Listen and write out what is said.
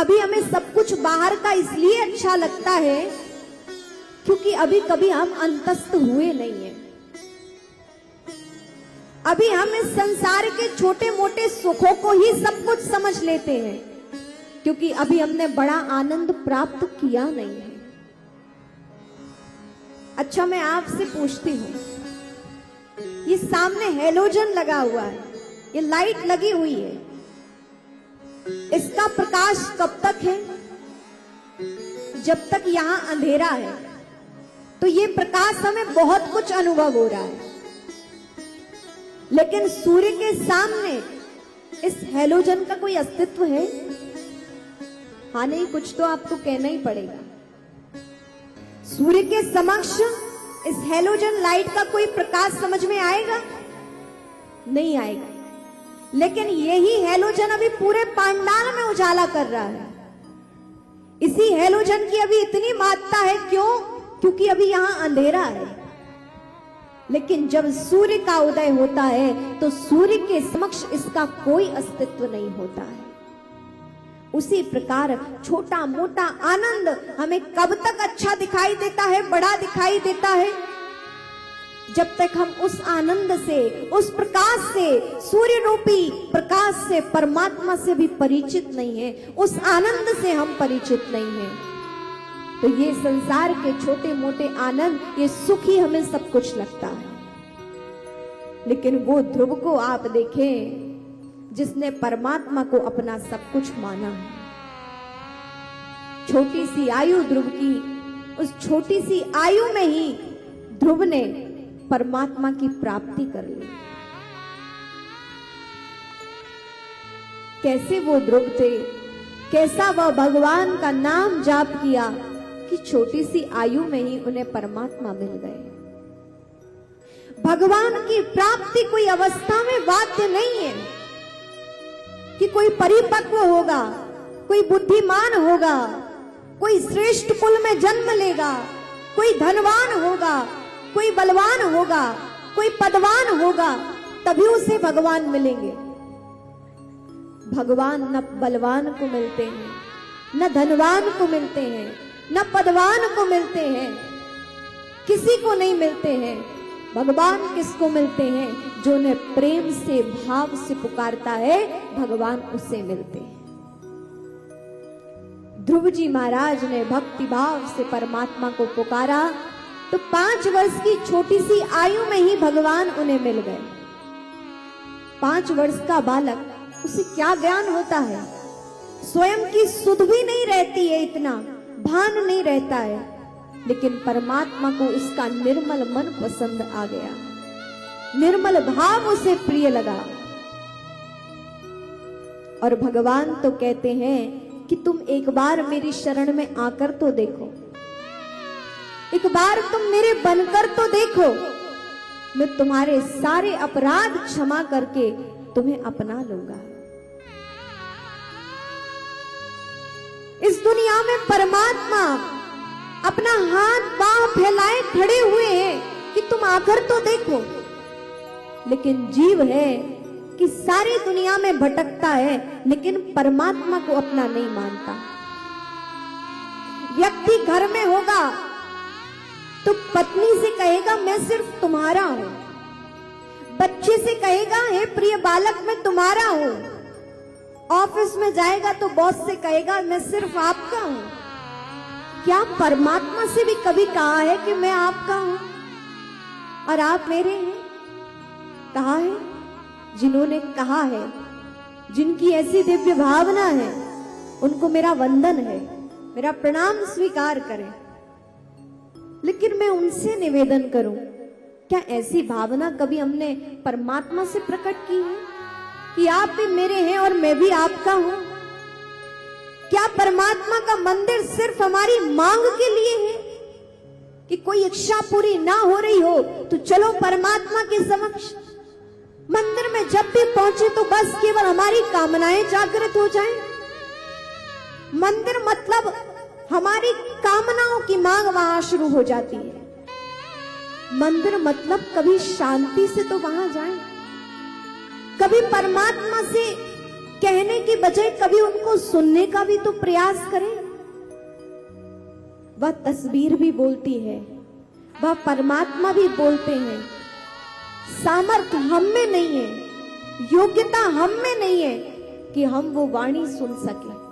अभी हमें सब कुछ बाहर का इसलिए अच्छा लगता है क्योंकि अभी कभी हम अंतस्थ हुए नहीं हैं। अभी हम इस संसार के छोटे मोटे सुखों को ही सब कुछ समझ लेते हैं क्योंकि अभी हमने बड़ा आनंद प्राप्त किया नहीं है। अच्छा, मैं आपसे पूछती हूं, ये सामने हेलोजन लगा हुआ है, ये लाइट लगी हुई है, इसका प्रकाश कब तक है? जब तक यहां अंधेरा है। तो ये प्रकाश हमें बहुत कुछ अनुभव हो रहा है, लेकिन सूर्य के सामने इस हेलोजन का कोई अस्तित्व है? हाँ नहीं, कुछ तो आपको कहना ही पड़ेगा। सूर्य के समक्ष इस हेलोजन लाइट का कोई प्रकाश समझ में आएगा? नहीं आएगा। लेकिन यही हेलोजन अभी पूरे पांडाल में उजाला कर रहा है। इसी हेलोजन की अभी इतनी महत्ता है। क्यों? क्योंकि अभी यहां अंधेरा है। लेकिन जब सूर्य का उदय होता है तो सूर्य के समक्ष इसका कोई अस्तित्व नहीं होता है। उसी प्रकार छोटा मोटा आनंद हमें कब तक अच्छा दिखाई देता है, बड़ा दिखाई देता है? जब तक हम उस आनंद से, उस प्रकाश से, सूर्य रूपी प्रकाश से, परमात्मा से भी परिचित नहीं है, उस आनंद से हम परिचित नहीं हैं। तो ये संसार के छोटे मोटे आनंद, ये सुख ही हमें सब कुछ लगता है। लेकिन वो ध्रुव को आप देखें जिसने परमात्मा को अपना सब कुछ माना है। छोटी सी आयु ध्रुव की, उस छोटी सी आयु में ही ध्रुव ने परमात्मा की प्राप्ति कर ली। कैसे वो ध्रुव थे, कैसा वह भगवान का नाम जाप किया कि छोटी सी आयु में ही उन्हें परमात्मा मिल गए। भगवान की प्राप्ति कोई अवस्था में बाध्य नहीं है कि कोई परिपक्व होगा, कोई बुद्धिमान होगा, कोई श्रेष्ठ कुल में जन्म लेगा, कोई धनवान होगा, कोई बलवान होगा, कोई पदवान होगा, तभी उसे भगवान मिलेंगे। भगवान न बलवान को मिलते हैं, न धनवान को मिलते हैं, न पदवान को मिलते हैं, किसी को नहीं मिलते हैं। भगवान किसको मिलते हैं? जो उन्हें प्रेम से, भाव से पुकारता है, भगवान उसे मिलते हैं। ध्रुव जी महाराज ने भक्ति भाव से परमात्मा को पुकारा तो 5 वर्ष की छोटी सी आयु में ही भगवान उन्हें मिल गए। 5 वर्ष का बालक, उसे क्या ज्ञान होता है? स्वयं की सुध भी नहीं रहती है, इतना भान नहीं रहता है, लेकिन परमात्मा को उसका निर्मल मन पसंद आ गया, निर्मल भाव उसे प्रिय लगा। और भगवान तो कहते हैं कि तुम एक बार मेरी शरण में आकर तो देखो, एक बार तुम मेरे बनकर तो देखो, मैं तुम्हारे सारे अपराध क्षमा करके तुम्हें अपना लूंगा। इस दुनिया में परमात्मा अपना हाथ बाह फैलाए खड़े हुए हैं कि तुम आकर तो देखो, लेकिन जीव है कि सारी दुनिया में भटकता है लेकिन परमात्मा को अपना नहीं मानता। व्यक्ति घर में होगा तो पत्नी से कहेगा मैं सिर्फ तुम्हारा हूं, बच्चे से कहेगा हे प्रिय बालक मैं तुम्हारा हूं, ऑफिस में जाएगा तो बॉस से कहेगा मैं सिर्फ आपका हूं। क्या परमात्मा से भी कभी कहा है कि मैं आपका हूं और आप मेरे हैं? कहा है? जिन्होंने कहा है, जिनकी ऐसी दिव्य भावना है, उनको मेरा वंदन है, मेरा प्रणाम स्वीकार करें। लेकिन मैं उनसे निवेदन करूं, क्या ऐसी भावना कभी हमने परमात्मा से प्रकट की है कि आप भी मेरे हैं और मैं भी आपका हूं? क्या परमात्मा का मंदिर सिर्फ हमारी मांग के लिए है कि कोई इच्छा पूरी ना हो रही हो तो चलो परमात्मा के समक्ष? मंदिर में जब भी पहुंचे तो बस केवल हमारी कामनाएं जागृत हो जाएं? मंदिर मतलब हमारी कामनाओं की मांग वहां शुरू हो जाती है। मंदिर मतलब कभी शांति से तो वहां जाएं, कभी परमात्मा से कहने की बजाय कभी उनको सुनने का भी तो प्रयास करें। वह तस्वीर भी बोलती है, वह परमात्मा भी बोलते हैं। सामर्थ्य हम में नहीं है, योग्यता हम में नहीं है कि हम वो वाणी सुन सके।